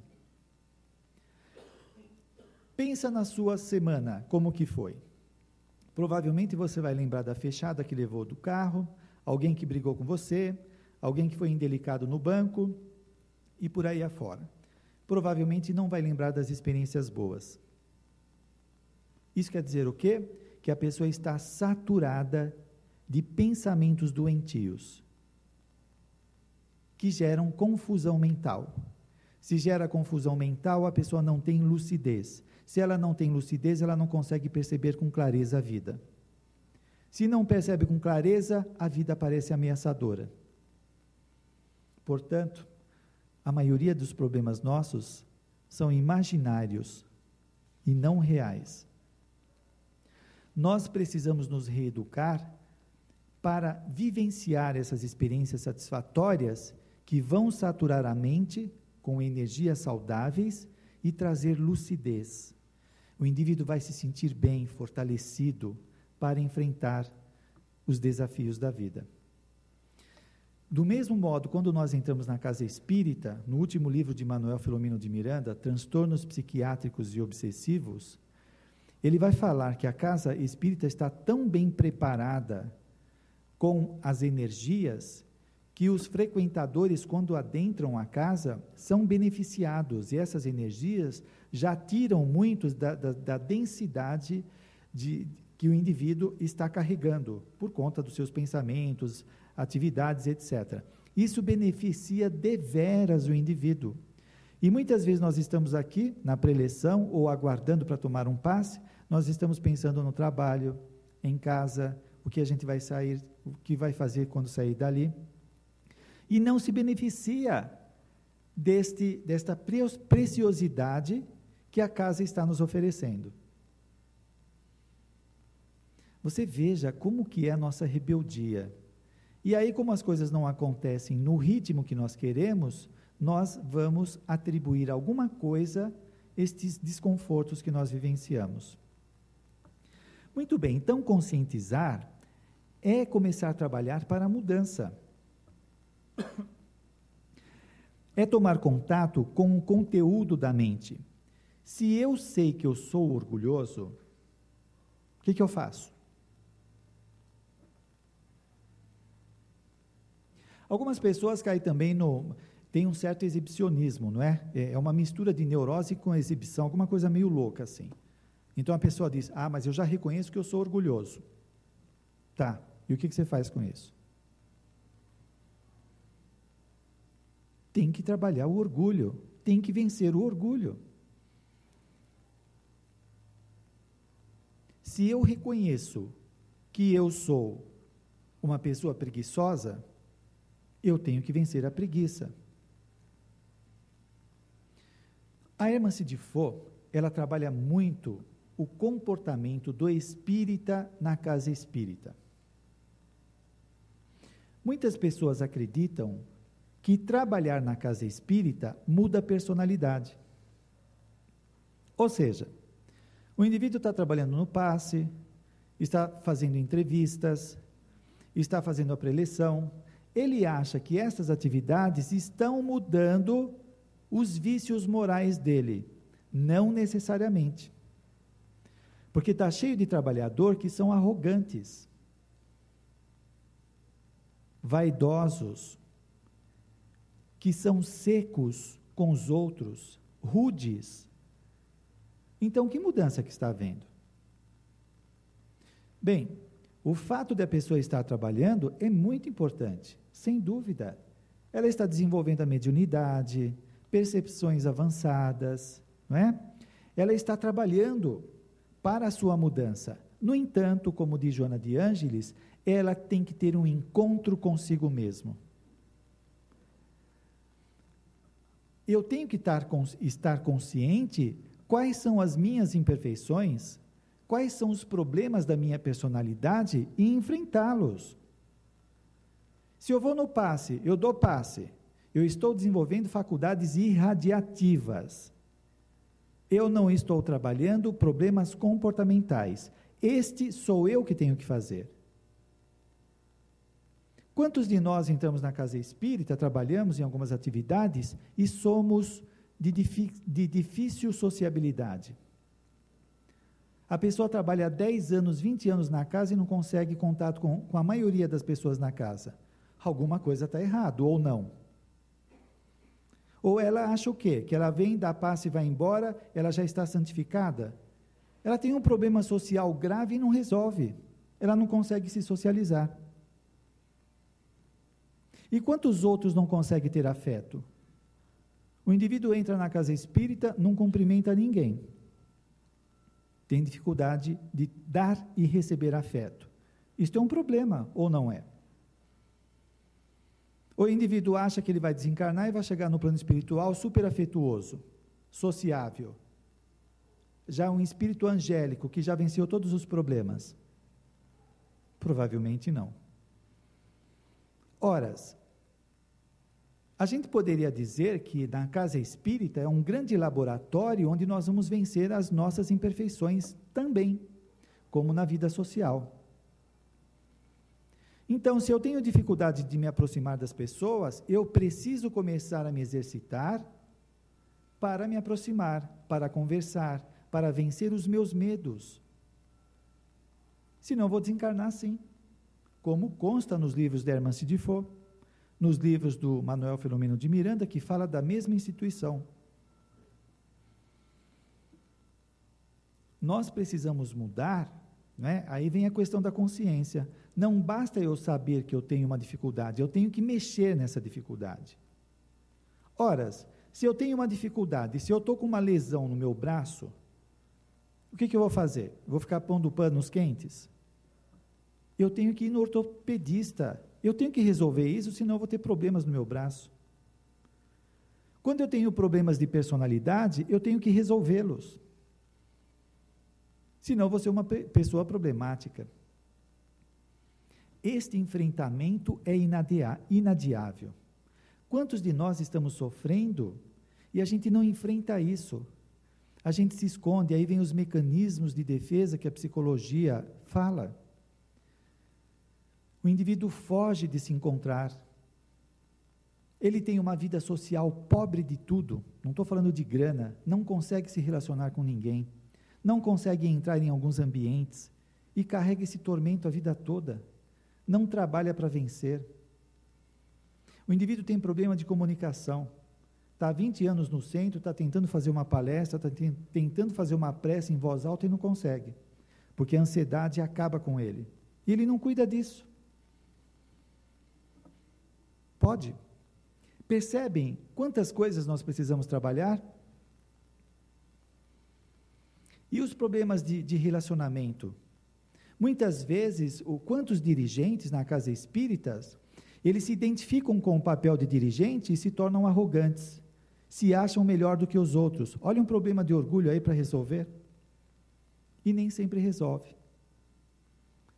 Pensa na sua semana, como que foi? Provavelmente você vai lembrar da fechada que levou do carro, alguém que brigou com você, alguém que foi indelicado no banco, e por aí afora. provavelmente não vai lembrar das experiências boas. Isso quer dizer o quê? Que a pessoa está saturada de pensamentos doentios, que geram confusão mental. Se gera confusão mental, a pessoa não tem lucidez. Se ela não tem lucidez, ela não consegue perceber com clareza a vida. Se não percebe com clareza, a vida parece ameaçadora. Portanto, a maioria dos problemas nossos são imaginários e não reais. Nós precisamos nos reeducar para vivenciar essas experiências satisfatórias que vão saturar a mente com energias saudáveis e trazer lucidez. O indivíduo vai se sentir bem, fortalecido para enfrentar os desafios da vida. Do mesmo modo, quando nós entramos na casa espírita, no último livro de Manuel Filomeno de Miranda, Transtornos Psiquiátricos e Obsessivos, ele vai falar que a casa espírita está tão bem preparada com as energias que os frequentadores, quando adentram a casa, são beneficiados, e essas energias já tiram muito da densidade que o indivíduo está carregando, por conta dos seus pensamentos, atividades, etc. Isso beneficia deveras o indivíduo. E muitas vezes nós estamos aqui, na preleção, ou aguardando para tomar um passe, nós estamos pensando no trabalho, em casa, o que a gente vai sair, o que vai fazer quando sair dali, e não se beneficia desta preciosidade que a casa está nos oferecendo. Você veja como que é a nossa rebeldia. E aí, como as coisas não acontecem no ritmo que nós queremos, nós vamos atribuir alguma coisa estes desconfortos que nós vivenciamos. Muito bem, então conscientizar é começar a trabalhar para a mudança. É tomar contato com o conteúdo da mente. Se eu sei que eu sou orgulhoso, o que eu faço? Algumas pessoas caem também tem um certo exibicionismo, não é? É uma mistura de neurose com exibição, alguma coisa meio louca assim. Então a pessoa diz, mas eu já reconheço que eu sou orgulhoso. Tá, e o que você faz com isso? Tem que trabalhar o orgulho, tem que vencer o orgulho. Se eu reconheço que eu sou uma pessoa preguiçosa, eu tenho que vencer a preguiça. A Hermance de Faux, ela trabalha muito o comportamento do espírita na casa espírita. Muitas pessoas acreditam que trabalhar na casa espírita muda a personalidade. Ou seja, o indivíduo está trabalhando no passe, está fazendo entrevistas, está fazendo a preleção, ele acha que essas atividades estão mudando os vícios morais dele. Não necessariamente. Porque está cheio de trabalhador que são arrogantes, vaidosos, que são secos com os outros, rudes. Então, que mudança que está havendo? Bem, o fato de a pessoa estar trabalhando é muito importante, sem dúvida. Ela está desenvolvendo a mediunidade, percepções avançadas, não é? Ela está trabalhando para a sua mudança. No entanto, como diz Joana de Ângeles, ela tem que ter um encontro consigo mesmo. Eu tenho que estar consciente quais são as minhas imperfeições, quais são os problemas da minha personalidade e enfrentá-los. Se eu vou no passe, eu dou passe, eu estou desenvolvendo faculdades irradiativas. Eu não estou trabalhando problemas comportamentais. Este sou eu que tenho que fazer. Quantos de nós entramos na casa espírita, trabalhamos em algumas atividades e somos de difícil sociabilidade? A pessoa trabalha 10 anos, 20 anos na casa e não consegue contato com a maioria das pessoas na casa. Alguma coisa está errado, ou não. Ou ela acha o quê? Que ela vem, dá passe e vai embora, ela já está santificada? Ela tem um problema social grave e não resolve. Ela não consegue se socializar. E quantos outros não conseguem ter afeto? O indivíduo entra na casa espírita, não cumprimenta ninguém. Tem dificuldade de dar e receber afeto. Isto é um problema, ou não é? O indivíduo acha que ele vai desencarnar e vai chegar no plano espiritual super afetuoso, sociável. Já um espírito angélico que já venceu todos os problemas? Provavelmente não. Ora, a gente poderia dizer que na casa espírita é um grande laboratório onde nós vamos vencer as nossas imperfeições também, como na vida social. Então, se eu tenho dificuldade de me aproximar das pessoas, eu preciso começar a me exercitar para me aproximar, para conversar, para vencer os meus medos. Senão vou desencarnar sim, como consta nos livros de Herman Sidifo, nos livros do Manuel Filomeno de Miranda, que fala da mesma instituição. Nós precisamos mudar, né? Aí vem a questão da consciência. Não basta eu saber que eu tenho uma dificuldade, eu tenho que mexer nessa dificuldade. Ora, se eu tenho uma dificuldade, se eu estou com uma lesão no meu braço, o que eu vou fazer? Vou ficar pondo panos quentes? Eu tenho que ir no ortopedista, eu tenho que resolver isso, senão eu vou ter problemas no meu braço. Quando eu tenho problemas de personalidade, eu tenho que resolvê-los. Senão eu vou ser uma pessoa problemática. Este enfrentamento é inadiável. Quantos de nós estamos sofrendo e a gente não enfrenta isso? A gente se esconde, aí vem os mecanismos de defesa que a psicologia fala. O indivíduo foge de se encontrar. Ele tem uma vida social pobre de tudo, não estou falando de grana, não consegue se relacionar com ninguém, não consegue entrar em alguns ambientes e carrega esse tormento a vida toda, não trabalha para vencer. O indivíduo tem problema de comunicação, está há 20 anos no centro, está tentando fazer uma palestra, está tentando fazer uma prece em voz alta e não consegue, porque a ansiedade acaba com ele, e ele não cuida disso. Pode. Percebem quantas coisas nós precisamos trabalhar? E os problemas de relacionamento? Muitas vezes, quantos dirigentes na casa espíritas, eles se identificam com o papel de dirigente e se tornam arrogantes, se acham melhor do que os outros. Olha um problema de orgulho aí para resolver. E nem sempre resolve.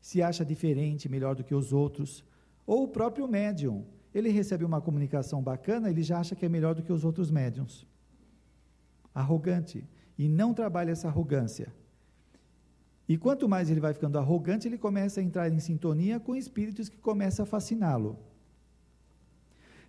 Se acha diferente, melhor do que os outros. Ou o próprio médium. Ele recebe uma comunicação bacana, ele já acha que é melhor do que os outros médiuns. Arrogante. E não trabalha essa arrogância. E quanto mais ele vai ficando arrogante, ele começa a entrar em sintonia com espíritos que começam a fasciná-lo.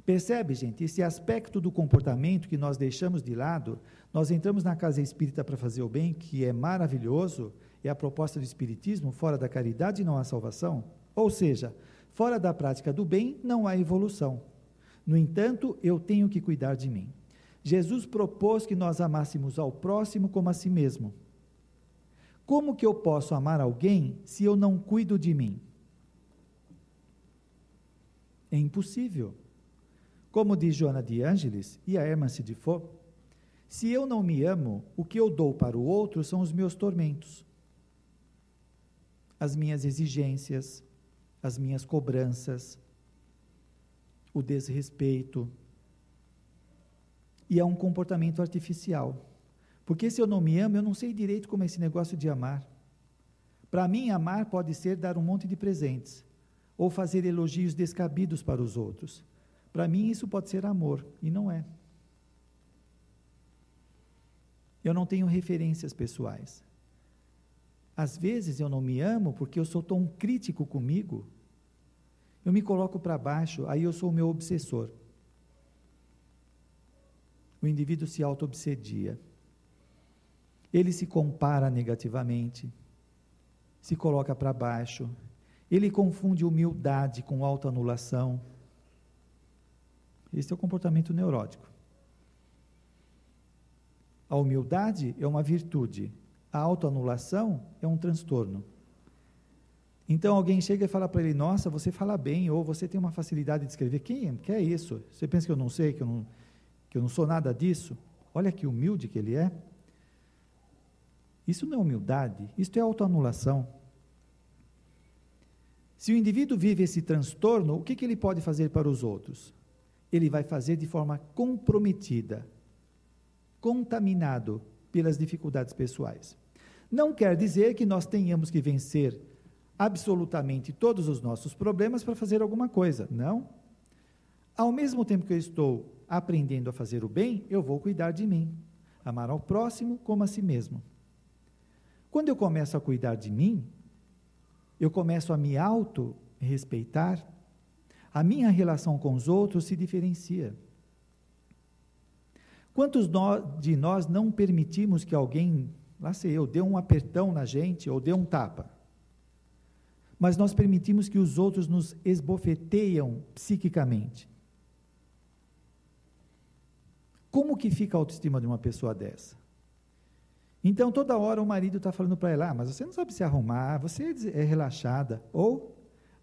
Percebe, gente, esse aspecto do comportamento que nós deixamos de lado, nós entramos na casa espírita para fazer o bem, que é maravilhoso, é a proposta do espiritismo, fora da caridade não há salvação. Ou seja, fora da prática do bem, não há evolução. No entanto, eu tenho que cuidar de mim. Jesus propôs que nós amássemos ao próximo como a si mesmo. Como que eu posso amar alguém se eu não cuido de mim? É impossível. Como diz Joana de Ângeles e a Herman Sidifo, se eu não me amo, o que eu dou para o outro são os meus tormentos, as minhas exigências, as minhas cobranças, o desrespeito. E é um comportamento artificial. Porque se eu não me amo, eu não sei direito como é esse negócio de amar. Para mim, amar pode ser dar um monte de presentes, ou fazer elogios descabidos para os outros. Para mim, isso pode ser amor, e não é. Eu não tenho referências pessoais. Às vezes eu não me amo porque eu sou tão crítico comigo, eu me coloco para baixo, aí eu sou o meu obsessor. O indivíduo se auto-obsedia. Ele se compara negativamente, se coloca para baixo, ele confunde humildade com autoanulação. Esse é o comportamento neurótico. A humildade é uma virtude. A autoanulação é um transtorno. Então alguém chega e fala para ele, nossa, você fala bem, ou você tem uma facilidade de escrever. Que é isso? Você pensa que eu não sei, que eu não sou nada disso? Olha que humilde que ele é. Isso não é humildade, isso é autoanulação. Se o indivíduo vive esse transtorno, o que ele pode fazer para os outros? Ele vai fazer de forma comprometida, contaminado pelas dificuldades pessoais. Não quer dizer que nós tenhamos que vencer absolutamente todos os nossos problemas para fazer alguma coisa, não. Ao mesmo tempo que eu estou aprendendo a fazer o bem, eu vou cuidar de mim, amar ao próximo como a si mesmo. Quando eu começo a cuidar de mim, eu começo a me auto-respeitar, a minha relação com os outros se diferencia. Quantos de nós não permitimos que alguém, lá sei eu, dê um apertão na gente ou dê um tapa? Mas nós permitimos que os outros nos esbofeteiam psiquicamente. Como que fica a autoestima de uma pessoa dessa? Então, toda hora o marido está falando para ela, mas você não sabe se arrumar, você é relaxada. Ou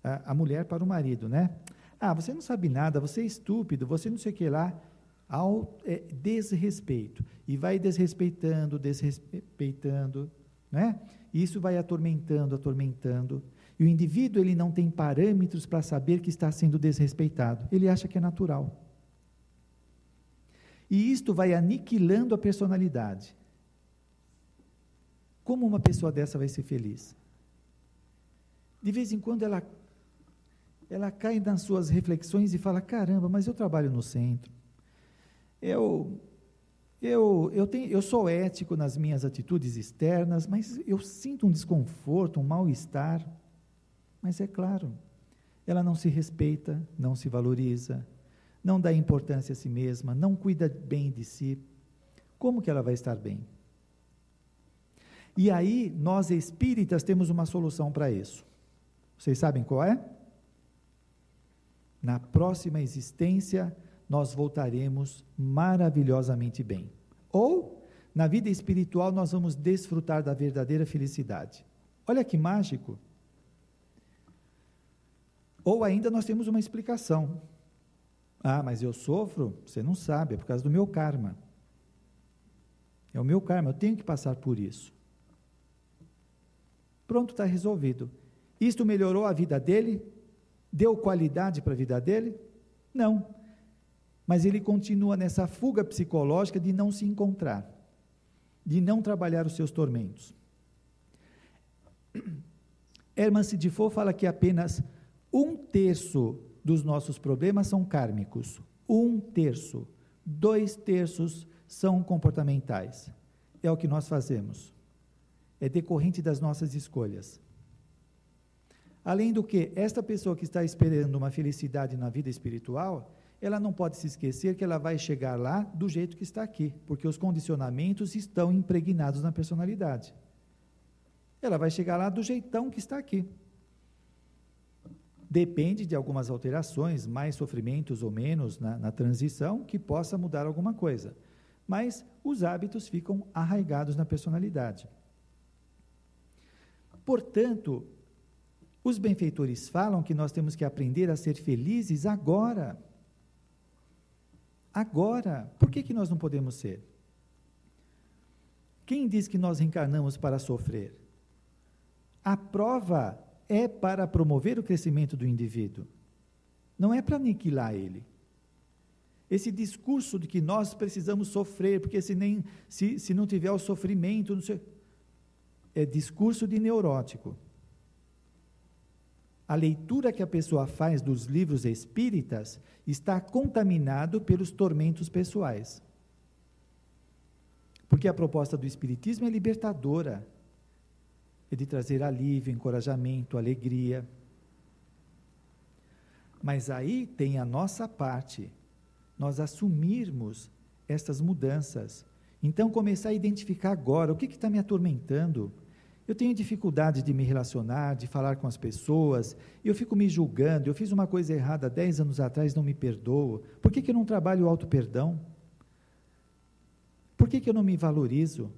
a mulher para o marido, né? Você não sabe nada, você é estúpido, você não sei o que lá. Desrespeito. E vai desrespeitando, né? E isso vai atormentando. E o indivíduo, ele não tem parâmetros para saber que está sendo desrespeitado. Ele acha que é natural. E isto vai aniquilando a personalidade. Como uma pessoa dessa vai ser feliz? De vez em quando ela cai nas suas reflexões e fala, caramba, mas eu trabalho no centro. Eu sou ético nas minhas atitudes externas, mas eu sinto um desconforto, um mal-estar. Mas é claro, ela não se respeita, não se valoriza, não dá importância a si mesma, não cuida bem de si. Como que ela vai estar bem? E aí, nós espíritas temos uma solução para isso. Vocês sabem qual é? Na próxima existência, nós voltaremos maravilhosamente bem. Ou, na vida espiritual, nós vamos desfrutar da verdadeira felicidade. Olha que mágico! Ou ainda nós temos uma explicação. Mas eu sofro? Você não sabe, é por causa do meu karma. É o meu karma, eu tenho que passar por isso. Pronto, está resolvido. Isto melhorou a vida dele? Deu qualidade para a vida dele? Não. Mas ele continua nessa fuga psicológica de não se encontrar, de não trabalhar os seus tormentos. Herman Defoe fala que apenas 1/3 dos nossos problemas são kármicos. 1/3. 2/3 são comportamentais. É o que nós fazemos. É decorrente das nossas escolhas. Além do que, esta pessoa que está esperando uma felicidade na vida espiritual, ela não pode se esquecer que ela vai chegar lá do jeito que está aqui, porque os condicionamentos estão impregnados na personalidade. Ela vai chegar lá do jeitão que está aqui. Depende de algumas alterações, mais sofrimentos ou menos na transição, que possa mudar alguma coisa. Mas os hábitos ficam arraigados na personalidade. Portanto, os benfeitores falam que nós temos que aprender a ser felizes agora. Agora. Por que nós não podemos ser? Quem diz que nós reencarnamos para sofrer? A prova é para promover o crescimento do indivíduo. Não é para aniquilar ele. Esse discurso de que nós precisamos sofrer, porque se não tiver o sofrimento, não sei, é discurso de neurótico. A leitura que a pessoa faz dos livros espíritas está contaminado pelos tormentos pessoais. Porque a proposta do espiritismo é libertadora, é de trazer alívio, encorajamento, alegria. Mas aí tem a nossa parte, nós assumirmos estas mudanças. Então, começar a identificar agora, o que está me atormentando? Eu tenho dificuldade de me relacionar, de falar com as pessoas, eu fico me julgando, eu fiz uma coisa errada 10 anos atrás, não me perdoo. Por que eu não trabalho o auto-perdão? Por que eu não me valorizo?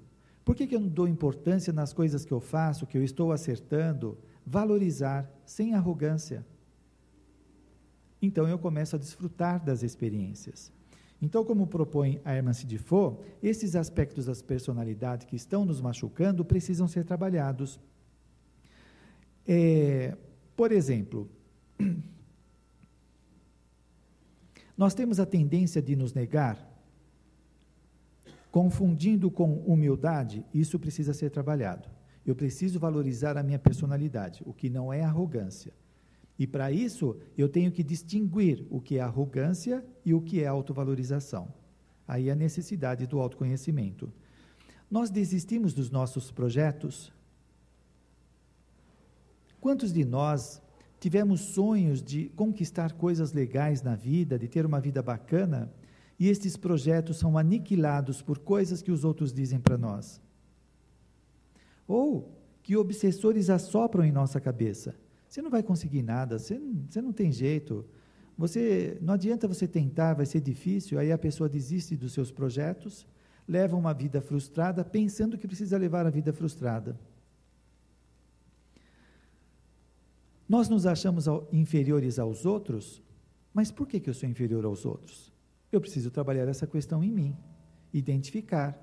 Por que eu não dou importância nas coisas que eu faço, que eu estou acertando? Valorizar, sem arrogância. Então eu começo a desfrutar das experiências. Então, como propõe a Hermance de Faux, esses aspectos da personalidade que estão nos machucando precisam ser trabalhados. Por exemplo, nós temos a tendência de nos negar, confundindo com humildade. Isso precisa ser trabalhado. Eu preciso valorizar a minha personalidade, o que não é arrogância. E para isso, eu tenho que distinguir o que é arrogância e o que é autovalorização. Aí a necessidade do autoconhecimento. Nós desistimos dos nossos projetos? Quantos de nós tivemos sonhos de conquistar coisas legais na vida, de ter uma vida bacana, e estes projetos são aniquilados por coisas que os outros dizem para nós? Ou que obsessores assopram em nossa cabeça. Você não vai conseguir nada, você não tem jeito, não adianta você tentar, vai ser difícil. Aí a pessoa desiste dos seus projetos, leva uma vida frustrada, pensando que precisa levar a vida frustrada. Nós nos achamos inferiores aos outros, mas por que eu sou inferior aos outros? Eu preciso trabalhar essa questão em mim, identificar.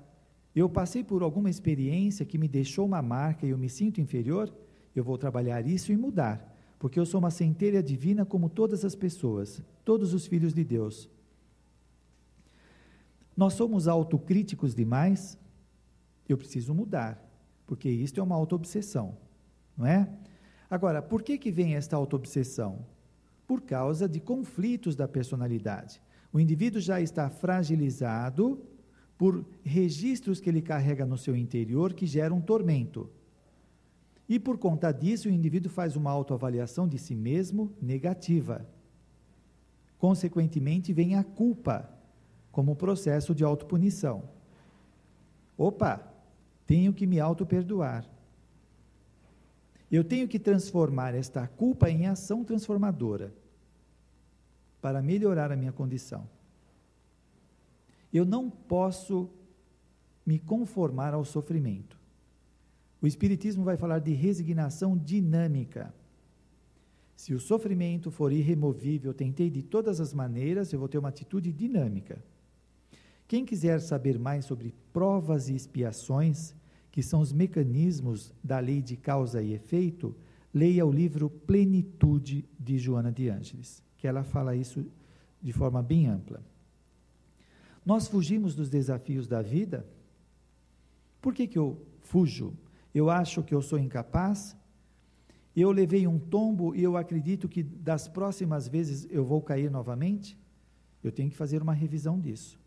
Eu passei por alguma experiência que me deixou uma marca e eu me sinto inferior. Eu vou trabalhar isso e mudar, porque eu sou uma centelha divina como todas as pessoas, todos os filhos de Deus. Nós somos autocríticos demais? Eu preciso mudar, porque isto é uma autoobsessão, não é? Agora, por que vem esta autoobsessão? Por causa de conflitos da personalidade. O indivíduo já está fragilizado por registros que ele carrega no seu interior que geram tormento. E por conta disso, o indivíduo faz uma autoavaliação de si mesmo negativa. Consequentemente, vem a culpa, como processo de autopunição. Opa, tenho que me auto-perdoar. Eu tenho que transformar esta culpa em ação transformadora, para melhorar a minha condição. Eu não posso me conformar ao sofrimento. O Espiritismo vai falar de resignação dinâmica. Se o sofrimento for irremovível, tentei de todas as maneiras, eu vou ter uma atitude dinâmica. Quem quiser saber mais sobre provas e expiações, que são os mecanismos da lei de causa e efeito, leia o livro Plenitude, de Joana de Ângeles, que ela fala isso de forma bem ampla. Nós fugimos dos desafios da vida? Por que eu fujo? Eu acho que eu sou incapaz, eu levei um tombo e eu acredito que das próximas vezes eu vou cair novamente? Eu tenho que fazer uma revisão disso.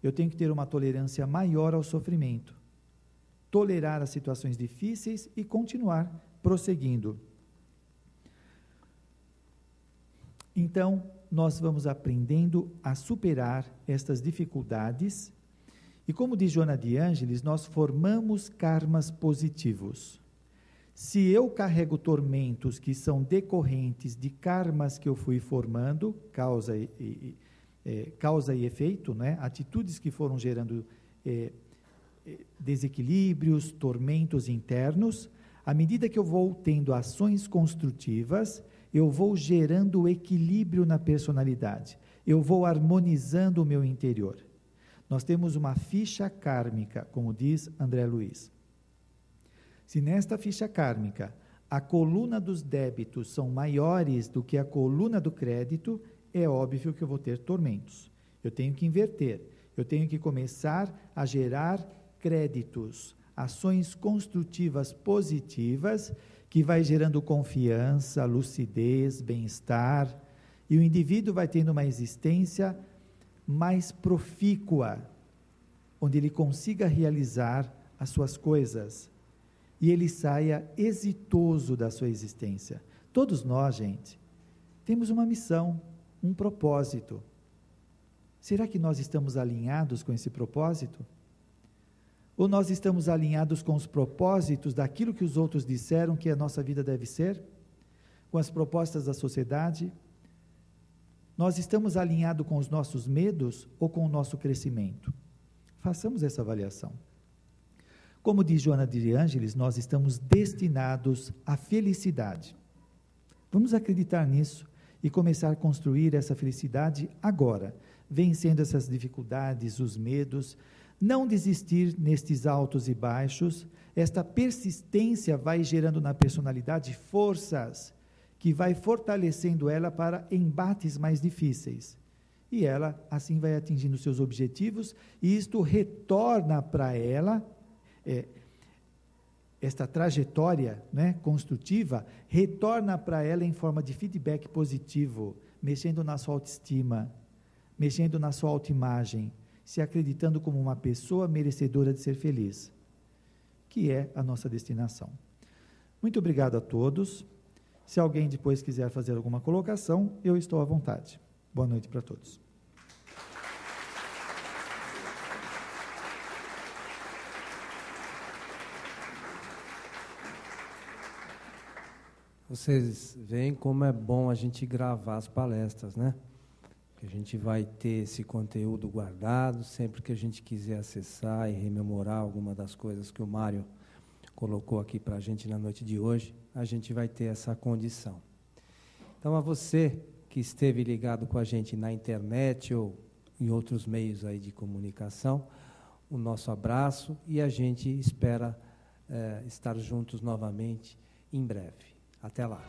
Eu tenho que ter uma tolerância maior ao sofrimento, tolerar as situações difíceis e continuar prosseguindo. Então, nós vamos aprendendo a superar estas dificuldades. E como diz Joana de Ângeles, nós formamos karmas positivos. Se eu carrego tormentos que são decorrentes de karmas que eu fui formando, causa e efeito, né? Atitudes que foram gerando desequilíbrios, tormentos internos, à medida que eu vou tendo ações construtivas, eu vou gerando equilíbrio na personalidade, eu vou harmonizando o meu interior. Nós temos uma ficha kármica, como diz André Luiz. Se nesta ficha kármica a coluna dos débitos são maiores do que a coluna do crédito, é óbvio que eu vou ter tormentos. Eu tenho que inverter, eu tenho que começar a gerar créditos, ações construtivas positivas, que vai gerando confiança, lucidez, bem-estar, e o indivíduo vai tendo uma existência mais profícua, onde ele consiga realizar as suas coisas, e ele saia exitoso da sua existência. Todos nós, gente, temos uma missão, um propósito. Será que nós estamos alinhados com esse propósito? Ou nós estamos alinhados com os propósitos daquilo que os outros disseram que a nossa vida deve ser? Com as propostas da sociedade? Nós estamos alinhados com os nossos medos ou com o nosso crescimento? Façamos essa avaliação. Como diz Joana de Ângeles, nós estamos destinados à felicidade. Vamos acreditar nisso e começar a construir essa felicidade agora, vencendo essas dificuldades, os medos, não desistir nestes altos e baixos. Esta persistência vai gerando na personalidade forças que vai fortalecendo ela para embates mais difíceis. E ela, assim, vai atingindo seus objetivos, e isto retorna para ela, esta trajetória, né, construtiva, retorna para ela em forma de feedback positivo, mexendo na sua autoestima, mexendo na sua autoimagem, se acreditando como uma pessoa merecedora de ser feliz, que é a nossa destinação. Muito obrigado a todos. Se alguém depois quiser fazer alguma colocação, eu estou à vontade. Boa noite para todos. Vocês veem como é bom a gente gravar as palestras, né? Que a gente vai ter esse conteúdo guardado, sempre que a gente quiser acessar e rememorar alguma das coisas que o Mário colocou aqui para a gente na noite de hoje, a gente vai ter essa condição. Então, a você que esteve ligado com a gente na internet ou em outros meios aí de comunicação, o nosso abraço, e a gente espera estar juntos novamente em breve. Até lá.